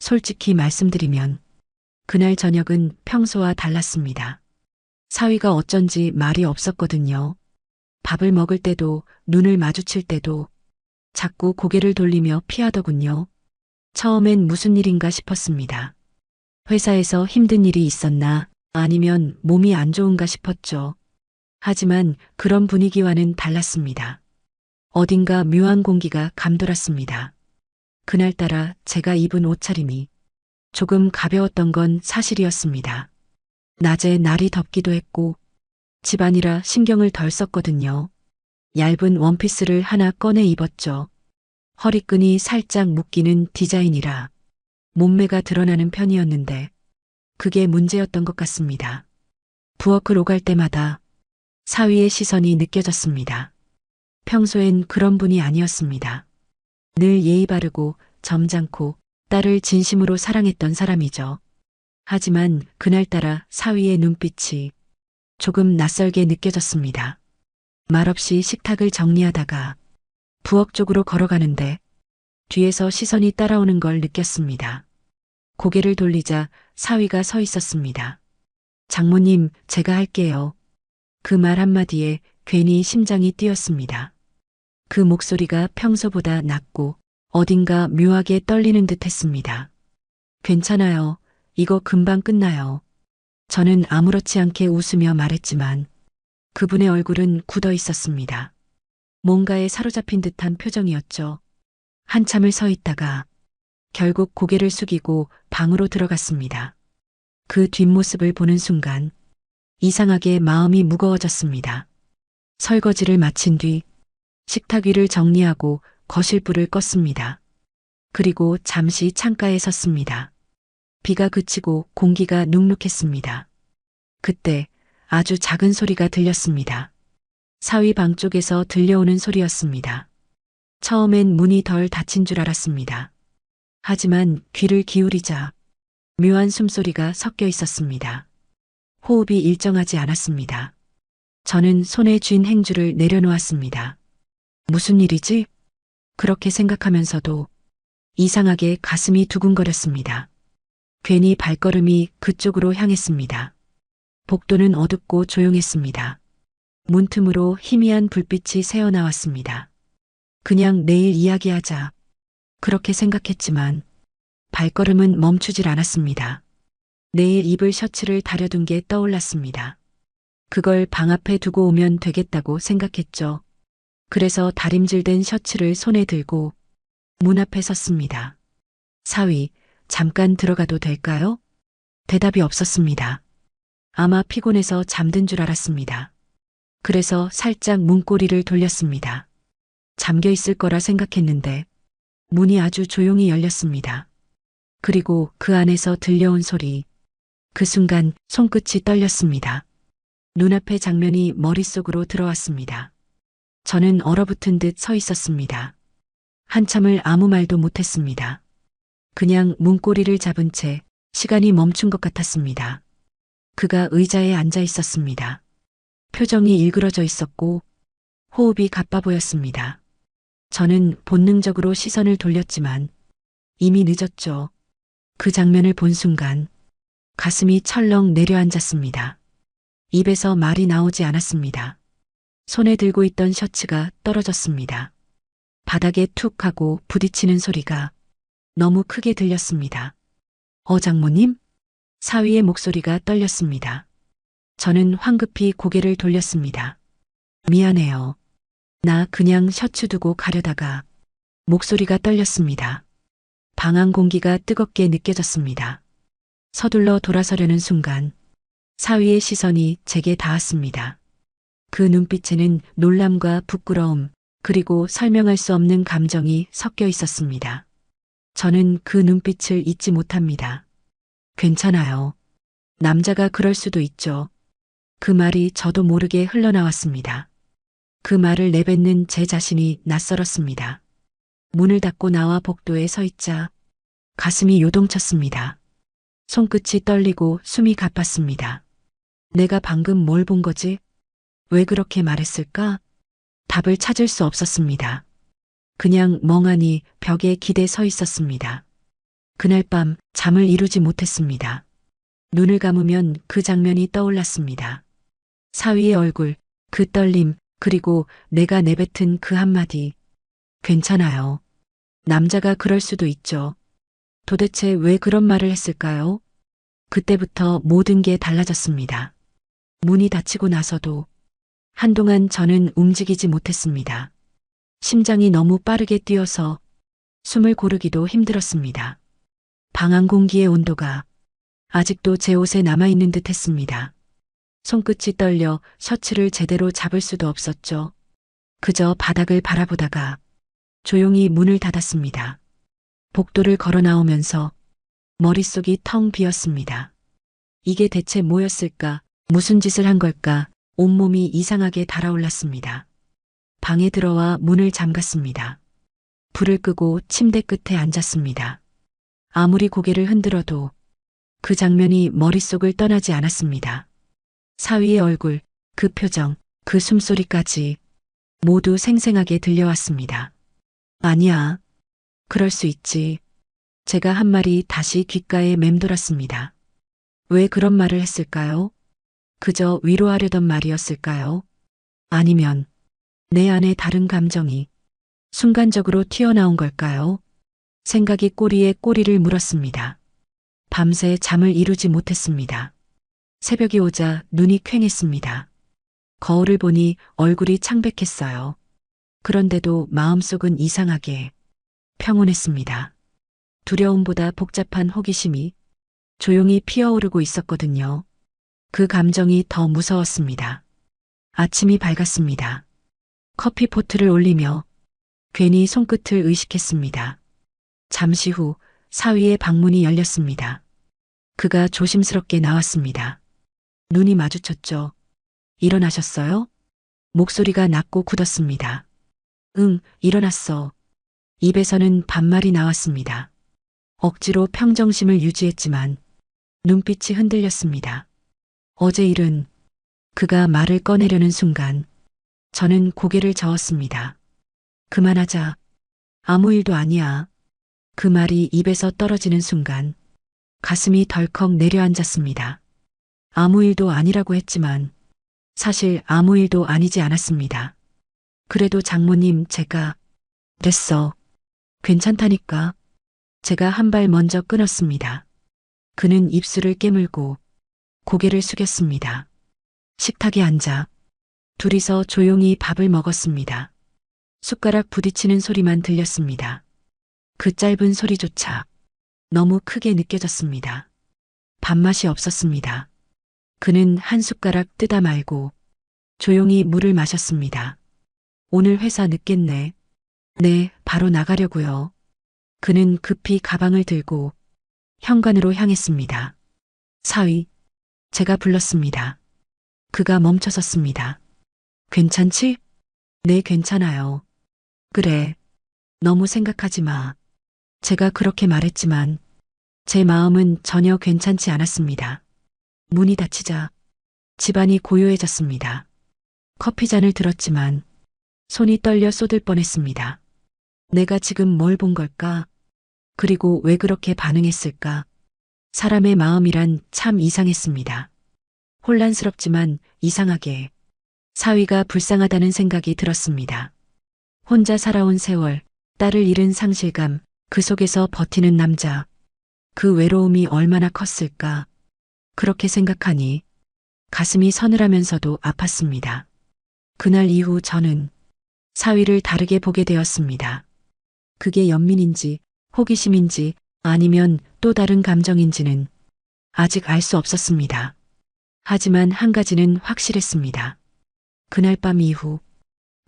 솔직히 말씀드리면 그날 저녁은 평소와 달랐습니다. 사위가 어쩐지 말이 없었거든요. 밥을 먹을 때도 눈을 마주칠 때도 자꾸 고개를 돌리며 피하더군요. 처음엔 무슨 일인가 싶었습니다. 회사에서 힘든 일이 있었나 아니면 몸이 안 좋은가 싶었죠. 하지만 그런 분위기와는 달랐습니다. 어딘가 묘한 공기가 감돌았습니다. 그날따라 제가 입은 옷차림이 조금 가벼웠던 건 사실이었습니다. 낮에 날이 덥기도 했고 집안이라 신경을 덜 썼거든요. 얇은 원피스를 하나 꺼내 입었죠. 허리끈이 살짝 묶이는 디자인이라 몸매가 드러나는 편이었는데 그게 문제였던 것 같습니다. 부엌을 오갈 때마다 사위의 시선이 느껴졌습니다. 평소엔 그런 분이 아니었습니다. 늘 예의 바르고 점잖고 딸을 진심으로 사랑했던 사람이죠. 하지만 그날따라 사위의 눈빛이 조금 낯설게 느껴졌습니다. 말없이 식탁을 정리하다가 부엌 쪽으로 걸어가는데 뒤에서 시선이 따라오는 걸 느꼈습니다. 고개를 돌리자 사위가 서 있었습니다. 장모님, 제가 할게요. 그 말 한마디에 괜히 심장이 뛰었습니다. 그 목소리가 평소보다 낮고 어딘가 묘하게 떨리는 듯 했습니다. 괜찮아요. 이거 금방 끝나요. 저는 아무렇지 않게 웃으며 말했지만 그분의 얼굴은 굳어 있었습니다. 뭔가에 사로잡힌 듯한 표정이었죠. 한참을 서 있다가 결국 고개를 숙이고 방으로 들어갔습니다. 그 뒷모습을 보는 순간 이상하게 마음이 무거워졌습니다. 설거지를 마친 뒤 식탁 위를 정리하고 거실 불을 껐습니다. 그리고 잠시 창가에 섰습니다. 비가 그치고 공기가 눅눅했습니다. 그때 아주 작은 소리가 들렸습니다. 사위 방 쪽에서 들려오는 소리였습니다. 처음엔 문이 덜 닫힌 줄 알았습니다. 하지만 귀를 기울이자 묘한 숨소리가 섞여 있었습니다. 호흡이 일정하지 않았습니다. 저는 손에 쥔 행주를 내려놓았습니다. 무슨 일이지? 그렇게 생각하면서도 이상하게 가슴이 두근거렸습니다. 괜히 발걸음이 그쪽으로 향했습니다. 복도는 어둡고 조용했습니다. 문틈으로 희미한 불빛이 새어나왔습니다. 그냥 내일 이야기하자. 그렇게 생각했지만 발걸음은 멈추질 않았습니다. 내일 입을 셔츠를 다려둔 게 떠올랐습니다. 그걸 방 앞에 두고 오면 되겠다고 생각했죠. 그래서 다림질된 셔츠를 손에 들고 문 앞에 섰습니다. 사위, 잠깐 들어가도 될까요? 대답이 없었습니다. 아마 피곤해서 잠든 줄 알았습니다. 그래서 살짝 문고리를 돌렸습니다. 잠겨 있을 거라 생각했는데 문이 아주 조용히 열렸습니다. 그리고 그 안에서 들려온 소리. 그 순간 손끝이 떨렸습니다. 눈앞의 장면이 머릿속으로 들어왔습니다. 저는 얼어붙은 듯 서 있었습니다. 한참을 아무 말도 못했습니다. 그냥 문고리를 잡은 채 시간이 멈춘 것 같았습니다. 그가 의자에 앉아 있었습니다. 표정이 일그러져 있었고 호흡이 가빠 보였습니다. 저는 본능적으로 시선을 돌렸지만 이미 늦었죠. 그 장면을 본 순간 가슴이 철렁 내려앉았습니다. 입에서 말이 나오지 않았습니다. 손에 들고 있던 셔츠가 떨어졌습니다. 바닥에 툭 하고 부딪히는 소리가 너무 크게 들렸습니다. 장모님? 사위의 목소리가 떨렸습니다. 저는 황급히 고개를 돌렸습니다. 미안해요. 나 그냥 셔츠 두고 가려다가 목소리가 떨렸습니다. 방 안 공기가 뜨겁게 느껴졌습니다. 서둘러 돌아서려는 순간 사위의 시선이 제게 닿았습니다. 그 눈빛에는 놀람과 부끄러움 그리고 설명할 수 없는 감정이 섞여 있었습니다. 저는 그 눈빛을 잊지 못합니다. 괜찮아요. 남자가 그럴 수도 있죠. 그 말이 저도 모르게 흘러나왔습니다. 그 말을 내뱉는 제 자신이 낯설었습니다. 문을 닫고 나와 복도에 서 있자 가슴이 요동쳤습니다. 손끝이 떨리고 숨이 가팠습니다. 내가 방금 뭘 본 거지? 왜 그렇게 말했을까? 답을 찾을 수 없었습니다. 그냥 멍하니 벽에 기대 서 있었습니다. 그날 밤 잠을 이루지 못했습니다. 눈을 감으면 그 장면이 떠올랐습니다. 사위의 얼굴, 그 떨림, 그리고 내가 내뱉은 그 한마디. 괜찮아요. 남자가 그럴 수도 있죠. 도대체 왜 그런 말을 했을까요? 그때부터 모든 게 달라졌습니다. 문이 닫히고 나서도 한동안 저는 움직이지 못했습니다. 심장이 너무 빠르게 뛰어서 숨을 고르기도 힘들었습니다. 방 안 공기의 온도가 아직도 제 옷에 남아있는 듯 했습니다. 손끝이 떨려 셔츠를 제대로 잡을 수도 없었죠. 그저 바닥을 바라보다가 조용히 문을 닫았습니다. 복도를 걸어 나오면서 머릿속이 텅 비었습니다. 이게 대체 뭐였을까? 무슨 짓을 한 걸까? 온몸이 이상하게 달아올랐습니다. 방에 들어와 문을 잠갔습니다. 불을 끄고 침대 끝에 앉았습니다. 아무리 고개를 흔들어도 그 장면이 머릿속을 떠나지 않았습니다. 사위의 얼굴, 그 표정, 그 숨소리까지 모두 생생하게 들려왔습니다. 아니야. 그럴 수 있지. 제가 한 말이 다시 귓가에 맴돌았습니다. 왜 그런 말을 했을까요? 그저 위로하려던 말이었을까요? 아니면 내 안에 다른 감정이 순간적으로 튀어나온 걸까요? 생각이 꼬리에 꼬리를 물었습니다. 밤새 잠을 이루지 못했습니다. 새벽이 오자 눈이 퀭했습니다. 거울을 보니 얼굴이 창백했어요. 그런데도 마음속은 이상하게 평온했습니다. 두려움보다 복잡한 호기심이 조용히 피어오르고 있었거든요. 그 감정이 더 무서웠습니다. 아침이 밝았습니다. 커피 포트를 올리며 괜히 손끝을 의식했습니다. 잠시 후 사위의 방문이 열렸습니다. 그가 조심스럽게 나왔습니다. 눈이 마주쳤죠. 일어나셨어요? 목소리가 낮고 굳었습니다. 응, 일어났어. 입에서는 반말이 나왔습니다. 억지로 평정심을 유지했지만 눈빛이 흔들렸습니다. 어제 일은 그가 말을 꺼내려는 순간 저는 고개를 저었습니다. 그만하자. 아무 일도 아니야. 그 말이 입에서 떨어지는 순간 가슴이 덜컥 내려앉았습니다. 아무 일도 아니라고 했지만 사실 아무 일도 아니지 않았습니다. 그래도 장모님 제가 됐어. 괜찮다니까. 제가 한 발 먼저 끊었습니다. 그는 입술을 깨물고 고개를 숙였습니다. 식탁에 앉아 둘이서 조용히 밥을 먹었습니다. 숟가락 부딪히는 소리만 들렸습니다. 그 짧은 소리조차 너무 크게 느껴졌습니다. 밥맛이 없었습니다. 그는 한 숟가락 뜨다 말고 조용히 물을 마셨습니다. 오늘 회사 늦겠네. 네, 바로 나가려고요. 그는 급히 가방을 들고 현관으로 향했습니다. 사위, 제가 불렀습니다. 그가 멈춰섰습니다. 괜찮지? 네, 괜찮아요. 그래, 너무 생각하지 마. 제가 그렇게 말했지만 제 마음은 전혀 괜찮지 않았습니다. 문이 닫히자 집안이 고요해졌습니다. 커피잔을 들었지만 손이 떨려 쏟을 뻔했습니다. 내가 지금 뭘 본 걸까? 그리고 왜 그렇게 반응했을까? 사람의 마음이란 참 이상했습니다. 혼란스럽지만 이상하게 사위가 불쌍하다는 생각이 들었습니다. 혼자 살아온 세월, 딸을 잃은 상실감, 그 속에서 버티는 남자, 그 외로움이 얼마나 컸을까? 그렇게 생각하니 가슴이 서늘하면서도 아팠습니다. 그날 이후 저는 사위를 다르게 보게 되었습니다. 그게 연민인지 호기심인지 아니면 또 다른 감정인지는 아직 알 수 없었습니다. 하지만 한 가지는 확실했습니다. 그날 밤 이후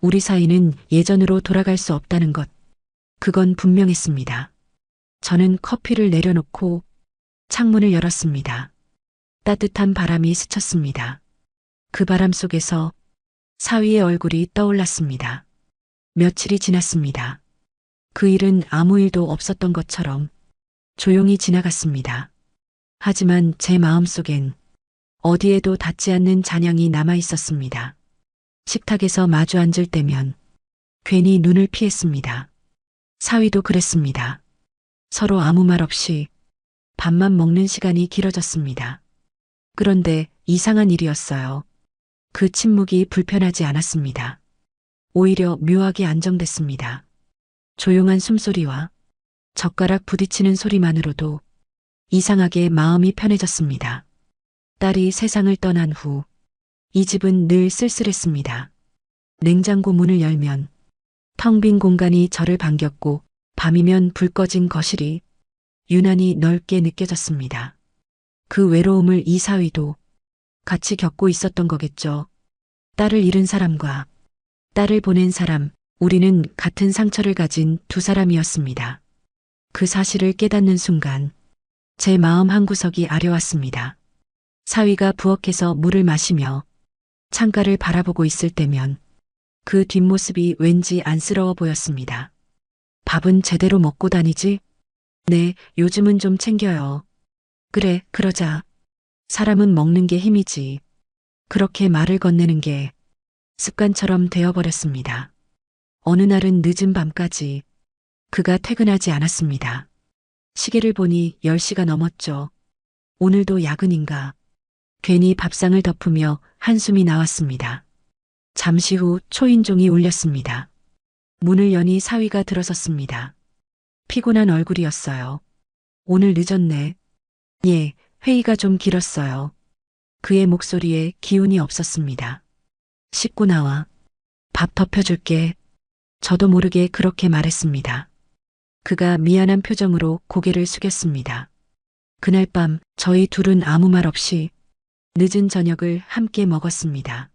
우리 사이는 예전으로 돌아갈 수 없다는 것. 그건 분명했습니다. 저는 커피를 내려놓고 창문을 열었습니다. 따뜻한 바람이 스쳤습니다. 그 바람 속에서 사위의 얼굴이 떠올랐습니다. 며칠이 지났습니다. 그 일은 아무 일도 없었던 것처럼 조용히 지나갔습니다. 하지만 제 마음속엔 어디에도 닿지 않는 잔향이 남아 있었습니다. 식탁에서 마주 앉을 때면 괜히 눈을 피했습니다. 사위도 그랬습니다. 서로 아무 말 없이 밥만 먹는 시간이 길어졌습니다. 그런데 이상한 일이었어요. 그 침묵이 불편하지 않았습니다. 오히려 묘하게 안정됐습니다. 조용한 숨소리와 젓가락 부딪히는 소리만으로도 이상하게 마음이 편해졌습니다. 딸이 세상을 떠난 후 이 집은 늘 쓸쓸했습니다. 냉장고 문을 열면 텅 빈 공간이 저를 반겼고 밤이면 불 꺼진 거실이 유난히 넓게 느껴졌습니다. 그 외로움을 이사위도 같이 겪고 있었던 거겠죠. 딸을 잃은 사람과 딸을 보낸 사람, 우리는 같은 상처를 가진 두 사람이었습니다. 그 사실을 깨닫는 순간 제 마음 한구석이 아려왔습니다. 사위가 부엌에서 물을 마시며 창가를 바라보고 있을 때면 그 뒷모습이 왠지 안쓰러워 보였습니다. 밥은 제대로 먹고 다니지? 네, 요즘은 좀 챙겨요. 그래, 그러자. 사람은 먹는 게 힘이지. 그렇게 말을 건네는 게 습관처럼 되어버렸습니다. 어느 날은 늦은 밤까지 그가 퇴근하지 않았습니다. 시계를 보니 10시가 넘었죠. 오늘도 야근인가. 괜히 밥상을 덮으며 한숨이 나왔습니다. 잠시 후 초인종이 울렸습니다. 문을 여니 사위가 들어섰습니다. 피곤한 얼굴이었어요. 오늘 늦었네. 예, 회의가 좀 길었어요. 그의 목소리에 기운이 없었습니다. 씻고 나와. 밥 덮여줄게. 저도 모르게 그렇게 말했습니다. 그가 미안한 표정으로 고개를 숙였습니다. 그날 밤 저희 둘은 아무 말 없이 늦은 저녁을 함께 먹었습니다.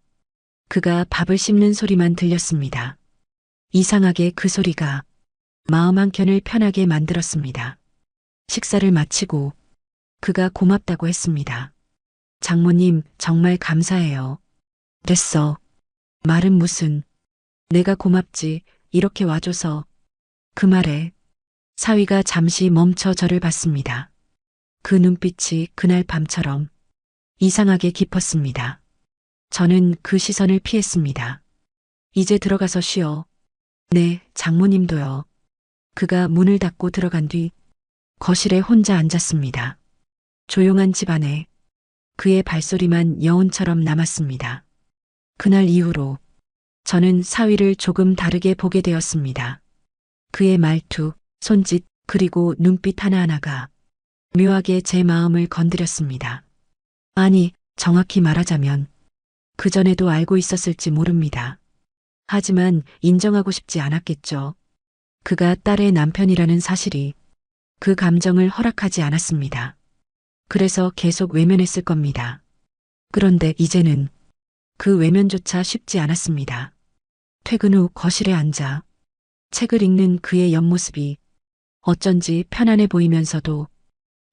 그가 밥을 씹는 소리만 들렸습니다. 이상하게 그 소리가 마음 한켠을 편하게 만들었습니다. 식사를 마치고 그가 고맙다고 했습니다. 장모님, 정말 감사해요. 됐어. 말은 무슨. 내가 고맙지. 이렇게 와줘서. 그 말에 사위가 잠시 멈춰 저를 봤습니다. 그 눈빛이 그날 밤처럼 이상하게 깊었습니다. 저는 그 시선을 피했습니다. 이제 들어가서 쉬어. 네, 장모님도요. 그가 문을 닫고 들어간 뒤 거실에 혼자 앉았습니다. 조용한 집 안에 그의 발소리만 여운처럼 남았습니다. 그날 이후로 저는 사위를 조금 다르게 보게 되었습니다. 그의 말투, 손짓, 그리고 눈빛 하나하나가 묘하게 제 마음을 건드렸습니다. 아니, 정확히 말하자면 그전에도 알고 있었을지 모릅니다. 하지만 인정하고 싶지 않았겠죠. 그가 딸의 남편이라는 사실이 그 감정을 허락하지 않았습니다. 그래서 계속 외면했을 겁니다. 그런데 이제는 그 외면조차 쉽지 않았습니다. 퇴근 후 거실에 앉아 책을 읽는 그의 옆모습이 어쩐지 편안해 보이면서도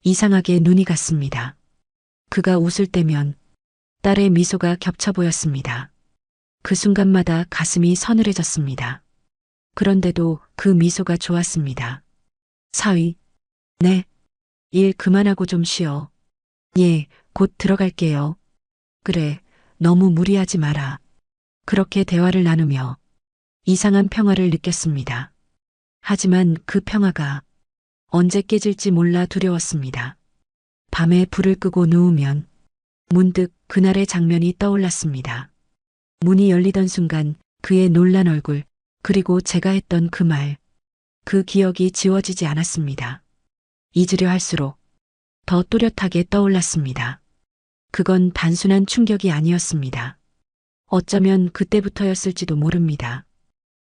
이상하게 눈이 갔습니다. 그가 웃을 때면 딸의 미소가 겹쳐 보였습니다. 그 순간마다 가슴이 서늘해졌습니다. 그런데도 그 미소가 좋았습니다. 사위, 네. 일 그만하고 좀 쉬어. 예, 곧 들어갈게요. 그래, 너무 무리하지 마라. 그렇게 대화를 나누며 이상한 평화를 느꼈습니다. 하지만 그 평화가 언제 깨질지 몰라 두려웠습니다. 밤에 불을 끄고 누우면 문득 그날의 장면이 떠올랐습니다. 문이 열리던 순간 그의 놀란 얼굴, 그리고 제가 했던 그 말, 그 기억이 지워지지 않았습니다. 잊으려 할수록 더 또렷하게 떠올랐습니다. 그건 단순한 충격이 아니었습니다. 어쩌면 그때부터였을지도 모릅니다.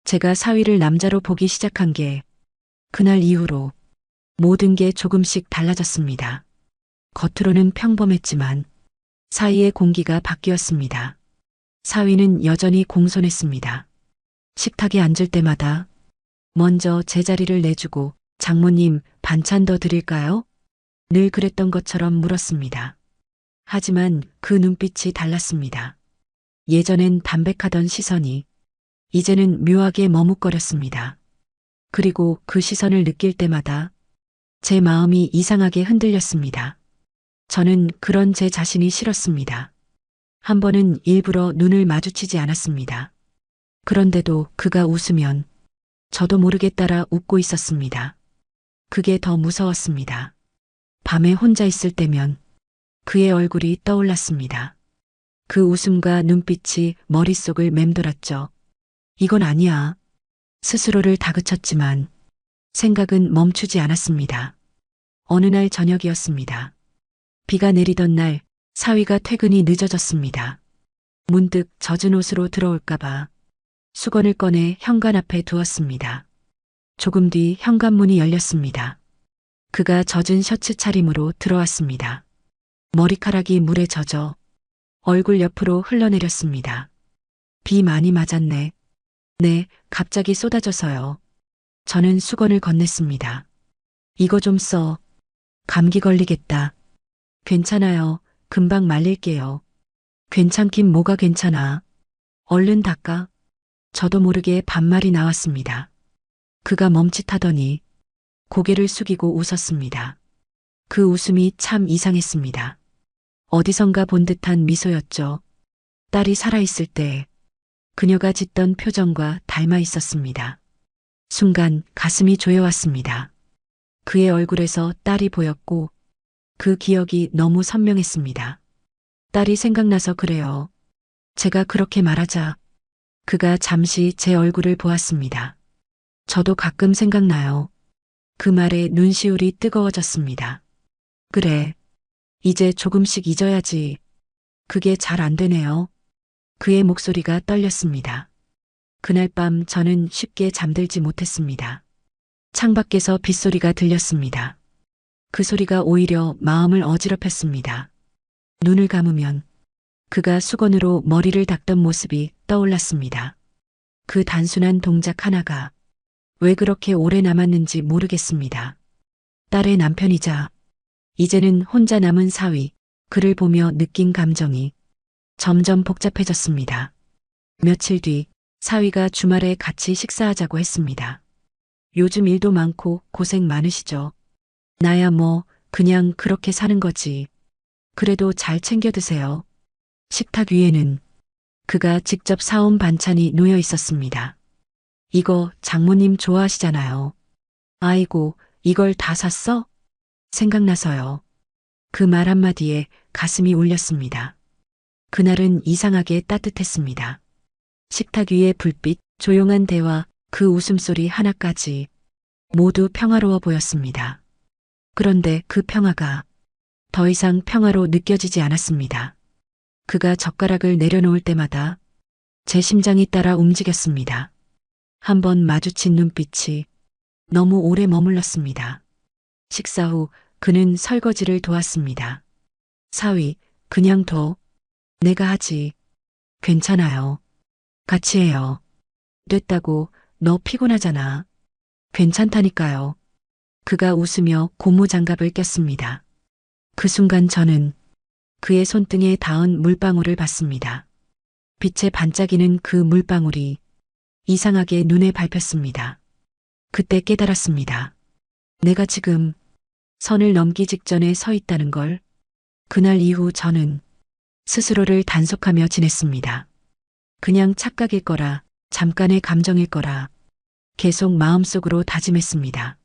제가 사위를 남자로 보기 시작한 게 그날 이후로 모든 게 조금씩 달라졌습니다. 겉으로는 평범했지만 사이의 공기가 바뀌었습니다. 사위는 여전히 공손했습니다. 식탁에 앉을 때마다 먼저 제자리를 내주고 장모님 반찬 더 드릴까요? 늘 그랬던 것처럼 물었습니다. 하지만 그 눈빛이 달랐습니다. 예전엔 담백하던 시선이 이제는 묘하게 머뭇거렸습니다. 그리고 그 시선을 느낄 때마다 제 마음이 이상하게 흔들렸습니다. 저는 그런 제 자신이 싫었습니다. 한 번은 일부러 눈을 마주치지 않았습니다. 그런데도 그가 웃으면 저도 모르게 따라 웃고 있었습니다. 그게 더 무서웠습니다. 밤에 혼자 있을 때면 그의 얼굴이 떠올랐습니다. 그 웃음과 눈빛이 머릿속을 맴돌았죠. 이건 아니야. 스스로를 다그쳤지만 생각은 멈추지 않았습니다. 어느 날 저녁이었습니다. 비가 내리던 날 사위가 퇴근이 늦어졌습니다. 문득 젖은 옷으로 들어올까봐 수건을 꺼내 현관 앞에 두었습니다. 조금 뒤 현관문이 열렸습니다. 그가 젖은 셔츠 차림으로 들어왔습니다. 머리카락이 물에 젖어 얼굴 옆으로 흘러내렸습니다. 비 많이 맞았네. 네, 갑자기 쏟아져서요. 저는 수건을 건넸습니다. 이거 좀 써. 감기 걸리겠다. 괜찮아요. 금방 말릴게요. 괜찮긴 뭐가 괜찮아. 얼른 닦아. 저도 모르게 반말이 나왔습니다. 그가 멈칫하더니 고개를 숙이고 웃었습니다. 그 웃음이 참 이상했습니다. 어디선가 본 듯한 미소였죠. 딸이 살아있을 때 그녀가 짓던 표정과 닮아 있었습니다. 순간 가슴이 조여왔습니다. 그의 얼굴에서 딸이 보였고 그 기억이 너무 선명했습니다. 딸이 생각나서 그래요. 제가 그렇게 말하자 그가 잠시 제 얼굴을 보았습니다. 저도 가끔 생각나요. 그 말에 눈시울이 뜨거워졌습니다. 그래. 이제 조금씩 잊어야지. 그게 잘 안 되네요. 그의 목소리가 떨렸습니다. 그날 밤 저는 쉽게 잠들지 못했습니다. 창밖에서 빗소리가 들렸습니다. 그 소리가 오히려 마음을 어지럽혔습니다. 눈을 감으면 그가 수건으로 머리를 닦던 모습이 떠올랐습니다. 그 단순한 동작 하나가 왜 그렇게 오래 남았는지 모르겠습니다. 딸의 남편이자 이제는 혼자 남은 사위, 그를 보며 느낀 감정이 점점 복잡해졌습니다. 며칠 뒤 사위가 주말에 같이 식사하자고 했습니다. 요즘 일도 많고 고생 많으시죠? 나야 뭐 그냥 그렇게 사는 거지. 그래도 잘 챙겨 드세요. 식탁 위에는 그가 직접 사온 반찬이 놓여 있었습니다. 이거 장모님 좋아하시잖아요. 아이고, 이걸 다 샀어? 생각나서요. 그 말 한마디에 가슴이 울렸습니다. 그날은 이상하게 따뜻했습니다. 식탁 위의 불빛, 조용한 대화, 그 웃음소리 하나까지 모두 평화로워 보였습니다. 그런데 그 평화가 더 이상 평화로 느껴지지 않았습니다. 그가 젓가락을 내려놓을 때마다 제 심장이 따라 움직였습니다. 한번 마주친 눈빛이 너무 오래 머물렀습니다. 식사 후 그는 설거지를 도왔습니다. 사위, 그냥 둬. 내가 하지. 괜찮아요. 같이 해요. 됐다고, 너 피곤하잖아. 괜찮다니까요. 그가 웃으며 고무장갑을 꼈습니다. 그 순간 저는 그의 손등에 닿은 물방울을 봤습니다. 빛에 반짝이는 그 물방울이 이상하게 눈에 밟혔습니다. 그때 깨달았습니다. 내가 지금 선을 넘기 직전에 서 있다는 걸. 그날 이후 저는 스스로를 단속하며 지냈습니다. 그냥 착각일 거라, 잠깐의 감정일 거라 계속 마음속으로 다짐했습니다.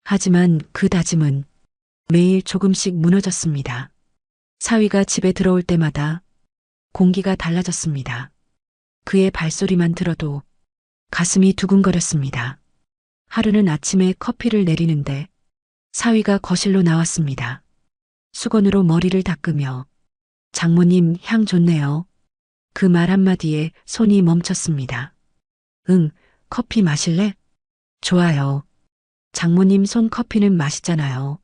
하지만 그 다짐은 매일 조금씩 무너졌습니다. 사위가 집에 들어올 때마다 공기가 달라졌습니다. 그의 발소리만 들어도 가슴이 두근거렸습니다. 하루는 아침에 커피를 내리는데 사위가 거실로 나왔습니다. 수건으로 머리를 닦으며 장모님 향 좋네요. 그 말 한마디에 손이 멈췄습니다. 응, 커피 마실래? 좋아요. 장모님 손 커피는 맛있잖아요.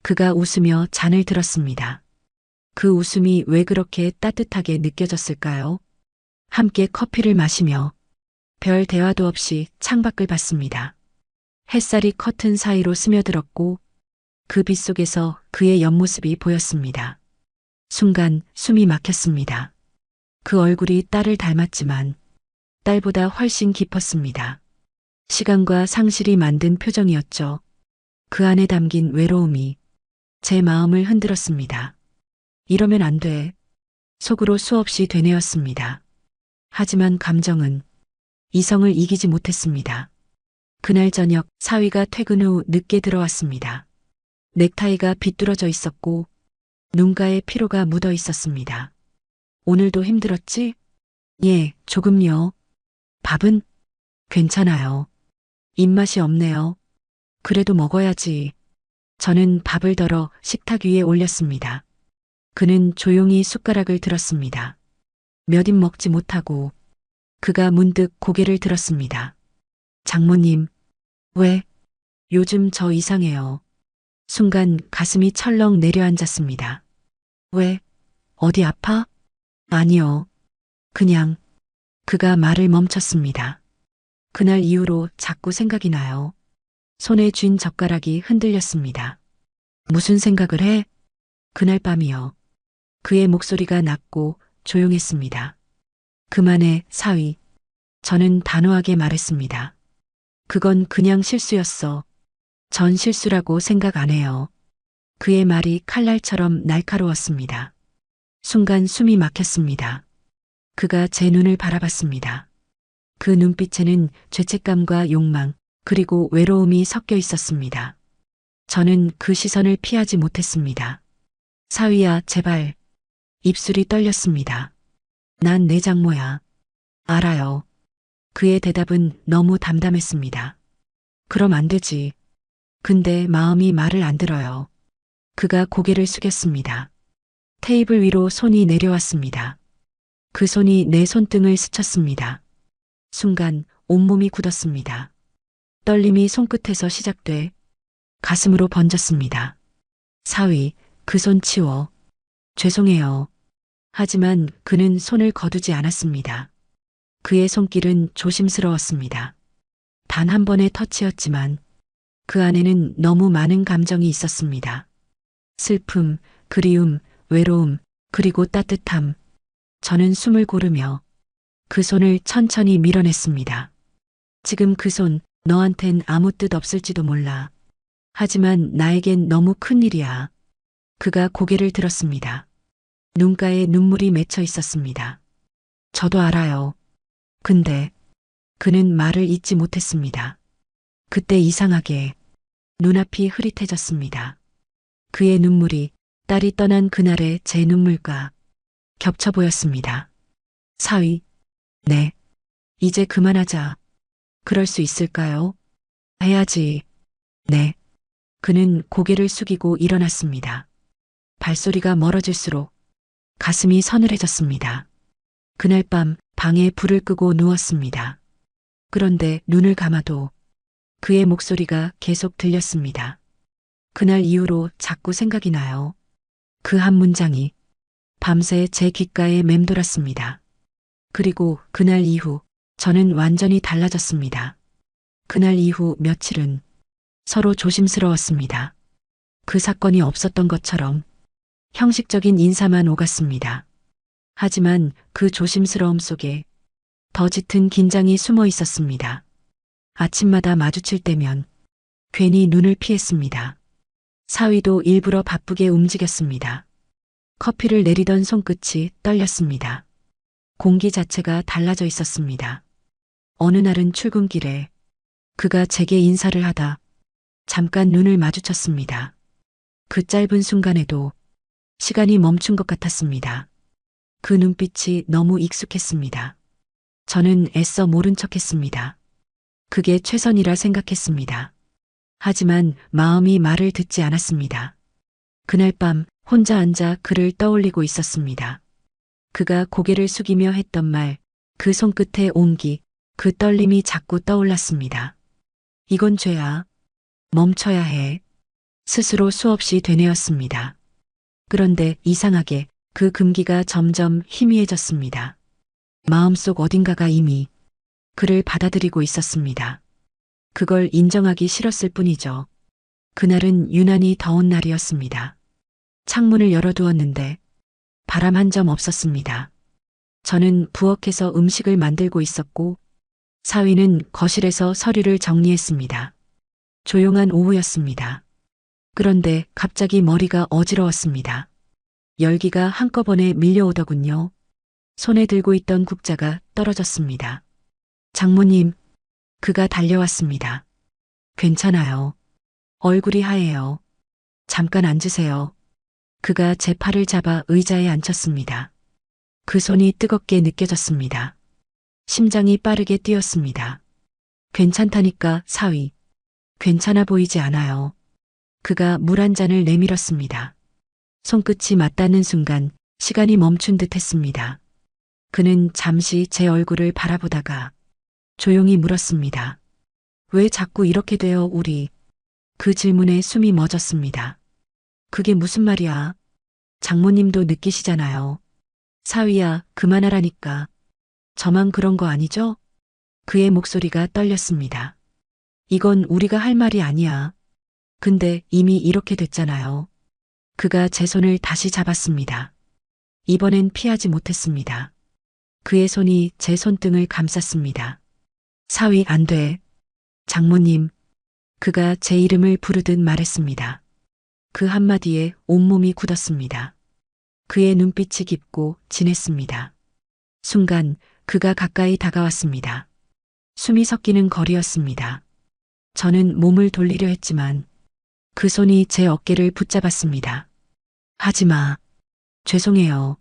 그가 웃으며 잔을 들었습니다. 그 웃음이 왜 그렇게 따뜻하게 느껴졌을까요? 함께 커피를 마시며 별 대화도 없이 창밖을 봤습니다. 햇살이 커튼 사이로 스며들었고 그 빛 속에서 그의 옆모습이 보였습니다. 순간 숨이 막혔습니다. 그 얼굴이 딸을 닮았지만 딸보다 훨씬 깊었습니다. 시간과 상실이 만든 표정이었죠. 그 안에 담긴 외로움이 제 마음을 흔들었습니다. 이러면 안 돼. 속으로 수없이 되뇌었습니다. 하지만 감정은 이성을 이기지 못했습니다. 그날 저녁 사위가 퇴근 후 늦게 들어왔습니다. 넥타이가 비뚤어져 있었고 눈가에 피로가 묻어 있었습니다. 오늘도 힘들었지? 예, 조금요. 밥은? 괜찮아요. 입맛이 없네요. 그래도 먹어야지. 저는 밥을 덜어 식탁 위에 올렸습니다. 그는 조용히 숟가락을 들었습니다. 몇 입 먹지 못하고 그가 문득 고개를 들었습니다. 장모님, 왜? 요즘 저 이상해요. 순간 가슴이 철렁 내려앉았습니다. 왜? 어디 아파? 아니요. 그냥. 그가 말을 멈췄습니다. 그날 이후로 자꾸 생각이 나요. 손에 쥔 젓가락이 흔들렸습니다. 무슨 생각을 해? 그날 밤이요. 그의 목소리가 낮고 조용했습니다. 그만해, 사위. 저는 단호하게 말했습니다. 그건 그냥 실수였어. 전 실수라고 생각 안 해요. 그의 말이 칼날처럼 날카로웠습니다. 순간 숨이 막혔습니다. 그가 제 눈을 바라봤습니다. 그 눈빛에는 죄책감과 욕망, 그리고 외로움이 섞여 있었습니다. 저는 그 시선을 피하지 못했습니다. 사위야, 제발. 입술이 떨렸습니다. 난 내 장모야. 알아요. 그의 대답은 너무 담담했습니다. 그럼 안 되지. 근데 마음이 말을 안 들어요. 그가 고개를 숙였습니다. 테이블 위로 손이 내려왔습니다. 그 손이 내 손등을 스쳤습니다. 순간 온몸이 굳었습니다. 떨림이 손끝에서 시작돼 가슴으로 번졌습니다. 사위, 그 손 치워. 죄송해요. 하지만 그는 손을 거두지 않았습니다. 그의 손길은 조심스러웠습니다. 단 한 번의 터치였지만 그 안에는 너무 많은 감정이 있었습니다. 슬픔, 그리움, 외로움, 그리고 따뜻함. 저는 숨을 고르며 그 손을 천천히 밀어냈습니다. 지금 그 손, 너한텐 아무 뜻 없을지도 몰라. 하지만 나에겐 너무 큰 일이야. 그가 고개를 들었습니다. 눈가에 눈물이 맺혀 있었습니다. 저도 알아요. 근데 그는 말을 잇지 못했습니다. 그때 이상하게 눈앞이 흐릿해졌습니다. 그의 눈물이 딸이 떠난 그날의 제 눈물과 겹쳐 보였습니다. 사위, 네. 이제 그만하자. 그럴 수 있을까요? 해야지. 네. 그는 고개를 숙이고 일어났습니다. 발소리가 멀어질수록 가슴이 서늘해졌습니다. 그날 밤 방에 불을 끄고 누웠습니다. 그런데 눈을 감아도 그의 목소리가 계속 들렸습니다. 그날 이후로 자꾸 생각이 나요. 그 한 문장이 밤새 제 귓가에 맴돌았습니다. 그리고 그날 이후 저는 완전히 달라졌습니다. 그날 이후 며칠은 서로 조심스러웠습니다. 그 사건이 없었던 것처럼 형식적인 인사만 오갔습니다. 하지만 그 조심스러움 속에 더 짙은 긴장이 숨어 있었습니다. 아침마다 마주칠 때면 괜히 눈을 피했습니다. 사위도 일부러 바쁘게 움직였습니다. 커피를 내리던 손끝이 떨렸습니다. 공기 자체가 달라져 있었습니다. 어느 날은 출근길에 그가 제게 인사를 하다 잠깐 눈을 마주쳤습니다. 그 짧은 순간에도 시간이 멈춘 것 같았습니다. 그 눈빛이 너무 익숙했습니다. 저는 애써 모른 척했습니다. 그게 최선이라 생각했습니다. 하지만 마음이 말을 듣지 않았습니다. 그날 밤 혼자 앉아 그를 떠올리고 있었습니다. 그가 고개를 숙이며 했던 말, 그 손끝의 온기, 그 떨림이 자꾸 떠올랐습니다. 이건 죄야. 멈춰야 해. 스스로 수없이 되뇌었습니다. 그런데 이상하게 그 금기가 점점 희미해졌습니다. 마음속 어딘가가 이미 그를 받아들이고 있었습니다. 그걸 인정하기 싫었을 뿐이죠. 그날은 유난히 더운 날이었습니다. 창문을 열어두었는데 바람 한 점 없었습니다. 저는 부엌에서 음식을 만들고 있었고 사위는 거실에서 서류를 정리했습니다. 조용한 오후였습니다. 그런데 갑자기 머리가 어지러웠습니다. 열기가 한꺼번에 밀려오더군요. 손에 들고 있던 국자가 떨어졌습니다. 장모님, 그가 달려왔습니다. 괜찮아요. 얼굴이 하얘요. 잠깐 앉으세요. 그가 제 팔을 잡아 의자에 앉혔습니다. 그 손이 뜨겁게 느껴졌습니다. 심장이 빠르게 뛰었습니다. 괜찮다니까, 사위. 괜찮아 보이지 않아요. 그가 물 한 잔을 내밀었습니다. 손끝이 맞닿는 순간 시간이 멈춘 듯 했습니다. 그는 잠시 제 얼굴을 바라보다가 조용히 물었습니다. 왜 자꾸 이렇게 돼요, 우리? 그 질문에 숨이 멎었습니다. 그게 무슨 말이야? 장모님도 느끼시잖아요. 사위야, 그만하라니까. 저만 그런 거 아니죠? 그의 목소리가 떨렸습니다. 이건 우리가 할 말이 아니야. 근데 이미 이렇게 됐잖아요. 그가 제 손을 다시 잡았습니다. 이번엔 피하지 못했습니다. 그의 손이 제 손등을 감쌌습니다. 사위, 안 돼. 장모님. 그가 제 이름을 부르듯 말했습니다. 그 한마디에 온몸이 굳었습니다. 그의 눈빛이 깊고 진했습니다. 순간 그가 가까이 다가왔습니다. 숨이 섞이는 거리였습니다. 저는 몸을 돌리려 했지만 그 손이 제 어깨를 붙잡았습니다. 하지 마. 죄송해요.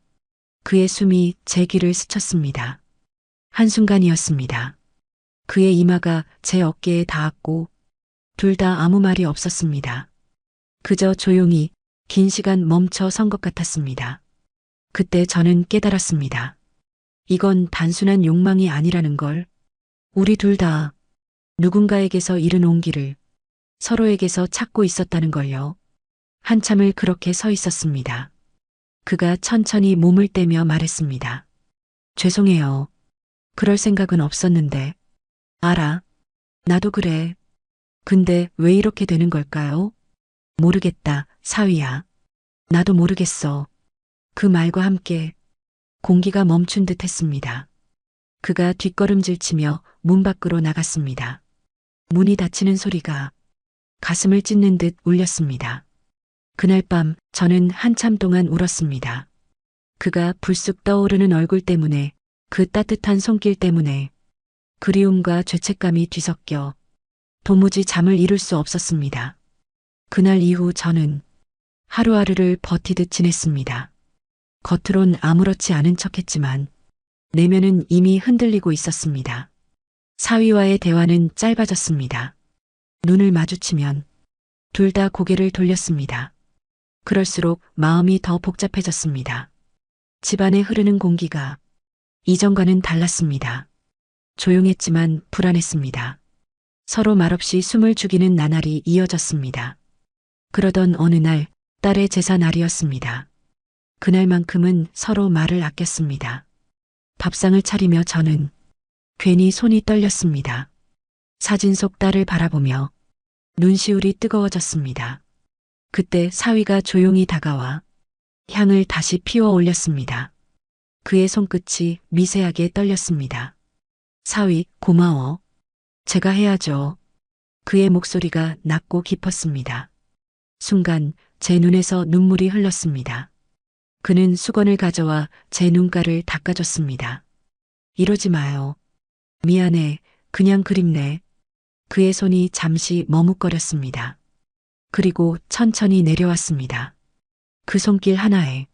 그의 숨이 제 귀를 스쳤습니다. 한순간이었습니다. 그의 이마가 제 어깨에 닿았고 둘 다 아무 말이 없었습니다. 그저 조용히 긴 시간 멈춰 선 것 같았습니다. 그때 저는 깨달았습니다. 이건 단순한 욕망이 아니라는 걸. 우리 둘 다 누군가에게서 잃은 온기를 서로에게서 찾고 있었다는 걸요. 한참을 그렇게 서 있었습니다. 그가 천천히 몸을 떼며 말했습니다. 죄송해요. 그럴 생각은 없었는데. 알아. 나도 그래. 근데 왜 이렇게 되는 걸까요? 모르겠다, 사위야. 나도 모르겠어. 그 말과 함께 공기가 멈춘 듯 했습니다. 그가 뒷걸음질 치며 문 밖으로 나갔습니다. 문이 닫히는 소리가 가슴을 찢는 듯 울렸습니다. 그날 밤 저는 한참 동안 울었습니다. 그가 불쑥 떠오르는 얼굴 때문에, 그 따뜻한 손길 때문에 그리움과 죄책감이 뒤섞여 도무지 잠을 이룰 수 없었습니다. 그날 이후 저는 하루하루를 버티듯 지냈습니다. 겉으론 아무렇지 않은 척했지만 내면은 이미 흔들리고 있었습니다. 사위와의 대화는 짧아졌습니다. 눈을 마주치면 둘 다 고개를 돌렸습니다. 그럴수록 마음이 더 복잡해졌습니다. 집안에 흐르는 공기가 이전과는 달랐습니다. 조용했지만 불안했습니다. 서로 말없이 숨을 죽이는 나날이 이어졌습니다. 그러던 어느 날 딸의 제사 날이었습니다. 그날만큼은 서로 말을 아꼈습니다. 밥상을 차리며 저는 괜히 손이 떨렸습니다. 사진 속 딸을 바라보며 눈시울이 뜨거워졌습니다. 그때 사위가 조용히 다가와 향을 다시 피워 올렸습니다. 그의 손끝이 미세하게 떨렸습니다. 사위, 고마워. 제가 해야죠. 그의 목소리가 낮고 깊었습니다. 순간 제 눈에서 눈물이 흘렀습니다. 그는 수건을 가져와 제 눈가를 닦아줬습니다. 이러지 마요. 미안해. 그냥 그립네. 그의 손이 잠시 머뭇거렸습니다. 그리고 천천히 내려왔습니다. 그 손길 하나에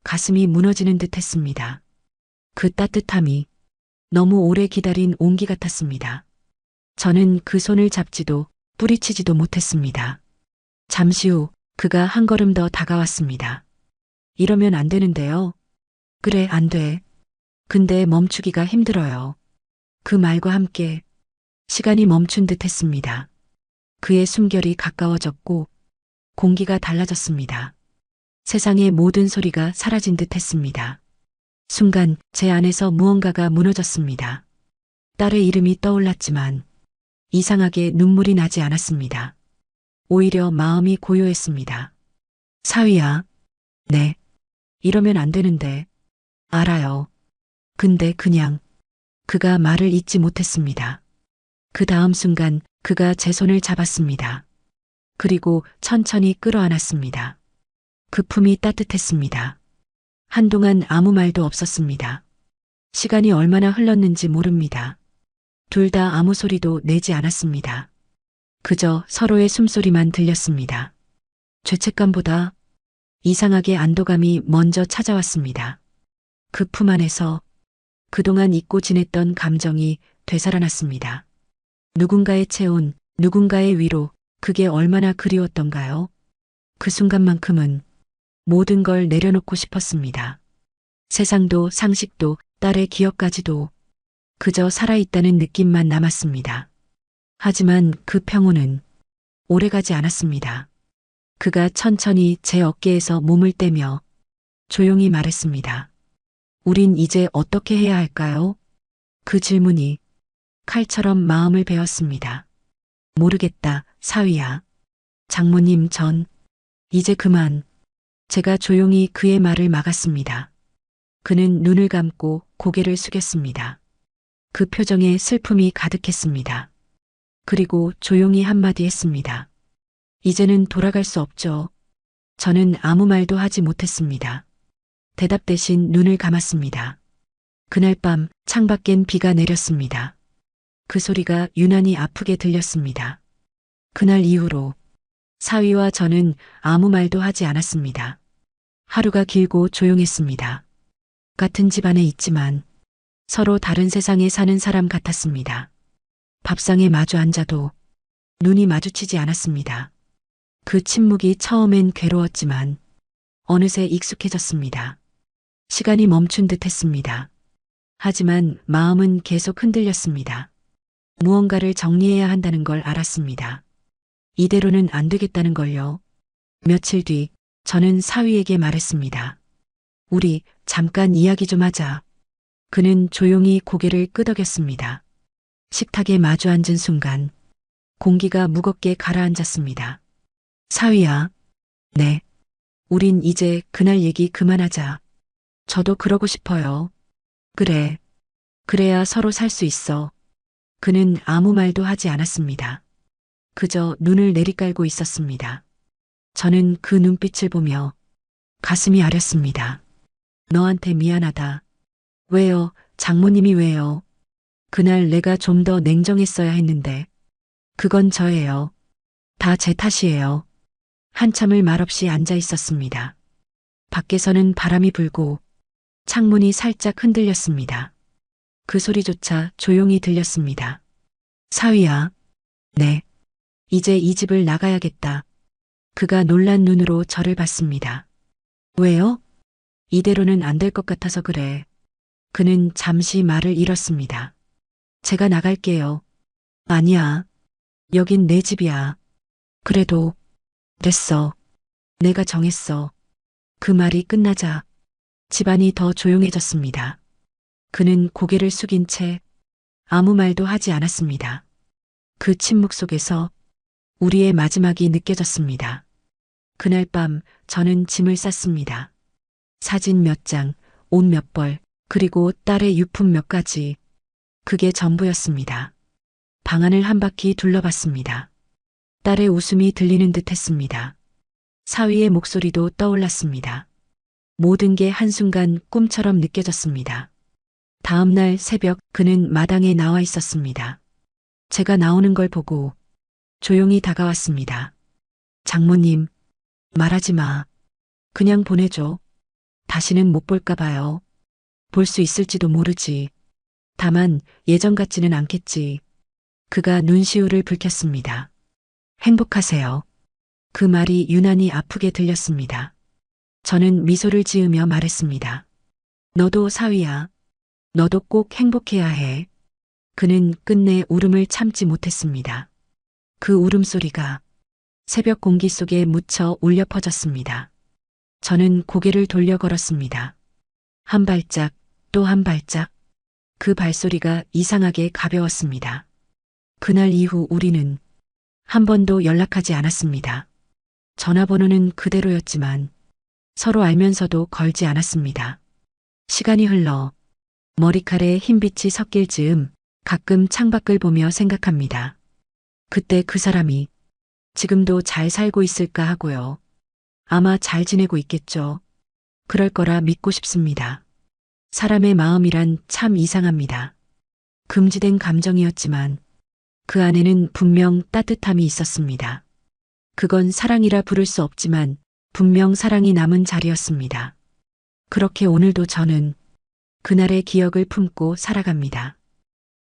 가슴이 무너지는 듯 했습니다. 그 따뜻함이 너무 오래 기다린 온기 같았습니다. 저는 그 손을 잡지도 뿌리치지도 못했습니다. 잠시 후 그가 한 걸음 더 다가왔습니다. 이러면 안 되는데요. 그래, 안 돼. 근데 멈추기가 힘들어요. 그 말과 함께 시간이 멈춘 듯 했습니다. 그의 숨결이 가까워졌고 공기가 달라졌습니다. 세상의 모든 소리가 사라진 듯 했습니다. 순간 제 안에서 무언가가 무너졌습니다. 딸의 이름이 떠올랐지만 이상하게 눈물이 나지 않았습니다. 오히려 마음이 고요했습니다. 사위야. 네. 이러면 안 되는데. 알아요. 근데 그냥 그가 말을 잇지 못했습니다. 그 다음 순간 그가 제 손을 잡았습니다. 그리고 천천히 끌어안았습니다. 그 품이 따뜻했습니다. 한동안 아무 말도 없었습니다. 시간이 얼마나 흘렀는지 모릅니다. 둘 다 아무 소리도 내지 않았습니다. 그저 서로의 숨소리만 들렸습니다. 죄책감보다 이상하게 안도감이 먼저 찾아왔습니다. 그 품 안에서 그동안 잊고 지냈던 감정이 되살아났습니다. 누군가의 체온, 누군가의 위로, 그게 얼마나 그리웠던가요? 그 순간만큼은 모든 걸 내려놓고 싶었습니다. 세상도 상식도 딸의 기억까지도 그저 살아있다는 느낌만 남았습니다. 하지만 그 평온은 오래가지 않았습니다. 그가 천천히 제 어깨에서 몸을 떼며 조용히 말했습니다. 우린 이제 어떻게 해야 할까요? 그 질문이 칼처럼 마음을 베었습니다. 모르겠다, 사위야. 장모님 이제 그만. 제가 조용히 그의 말을 막았습니다. 그는 눈을 감고 고개를 숙였습니다. 그 표정에 슬픔이 가득했습니다. 그리고 조용히 한마디 했습니다. 이제는 돌아갈 수 없죠. 저는 아무 말도 하지 못했습니다. 대답 대신 눈을 감았습니다. 그날 밤 창밖엔 비가 내렸습니다. 그 소리가 유난히 아프게 들렸습니다. 그날 이후로 사위와 저는 아무 말도 하지 않았습니다. 하루가 길고 조용했습니다. 같은 집안에 있지만 서로 다른 세상에 사는 사람 같았습니다. 밥상에 마주 앉아도 눈이 마주치지 않았습니다. 그 침묵이 처음엔 괴로웠지만 어느새 익숙해졌습니다. 시간이 멈춘 듯 했습니다. 하지만 마음은 계속 흔들렸습니다. 무언가를 정리해야 한다는 걸 알았습니다. 이대로는 안 되겠다는 걸요. 며칠 뒤 저는 사위에게 말했습니다. 우리 잠깐 이야기 좀 하자. 그는 조용히 고개를 끄덕였습니다. 식탁에 마주 앉은 순간 공기가 무겁게 가라앉았습니다. 사위야. 네. 우린 이제 그날 얘기 그만하자. 저도 그러고 싶어요. 그래. 그래야 서로 살 수 있어. 그는 아무 말도 하지 않았습니다. 그저 눈을 내리깔고 있었습니다. 저는 그 눈빛을 보며 가슴이 아렸습니다. 너한테 미안하다. 왜요? 장모님이 왜요? 그날 내가 좀 더 냉정했어야 했는데. 그건 저예요. 다 제 탓이에요. 한참을 말없이 앉아 있었습니다. 밖에서는 바람이 불고 창문이 살짝 흔들렸습니다. 그 소리조차 조용히 들렸습니다. 사위야. 네. 이제 이 집을 나가야겠다. 그가 놀란 눈으로 저를 봤습니다. 왜요? 이대로는 안 될 것 같아서 그래. 그는 잠시 말을 잃었습니다. 제가 나갈게요. 아니야. 여긴 내 집이야. 그래도 됐어. 내가 정했어. 그 말이 끝나자 집안이 더 조용해졌습니다. 그는 고개를 숙인 채 아무 말도 하지 않았습니다. 그 침묵 속에서 우리의 마지막이 느껴졌습니다. 그날 밤 저는 짐을 쌌습니다. 사진 몇 장, 옷 몇 벌, 그리고 딸의 유품 몇 가지. 그게 전부였습니다. 방 안을 한 바퀴 둘러봤습니다. 딸의 웃음이 들리는 듯 했습니다. 사위의 목소리도 떠올랐습니다. 모든 게 한순간 꿈처럼 느껴졌습니다. 다음 날 새벽 그는 마당에 나와 있었습니다. 제가 나오는 걸 보고 조용히 다가왔습니다. 장모님, 말하지 마. 그냥 보내줘. 다시는 못 볼까 봐요. 볼 수 있을지도 모르지. 다만 예전 같지는 않겠지. 그가 눈시울을 붉혔습니다. 행복하세요. 그 말이 유난히 아프게 들렸습니다. 저는 미소를 지으며 말했습니다. 너도 사위야. 너도 꼭 행복해야 해. 그는 끝내 울음을 참지 못했습니다. 그 울음소리가 새벽 공기 속에 묻혀 울려 퍼졌습니다. 저는 고개를 돌려 걸었습니다. 한 발짝, 또 한 발짝. 그 발소리가 이상하게 가벼웠습니다. 그날 이후 우리는 한 번도 연락하지 않았습니다. 전화번호는 그대로였지만 서로 알면서도 걸지 않았습니다. 시간이 흘러 머리칼에 흰빛이 섞일 즈음 가끔 창밖을 보며 생각합니다. 그때 그 사람이 지금도 잘 살고 있을까 하고요. 아마 잘 지내고 있겠죠. 그럴 거라 믿고 싶습니다. 사람의 마음이란 참 이상합니다. 금지된 감정이었지만 그 안에는 분명 따뜻함이 있었습니다. 그건 사랑이라 부를 수 없지만 분명 사랑이 남은 자리였습니다. 그렇게 오늘도 저는 그날의 기억을 품고 살아갑니다.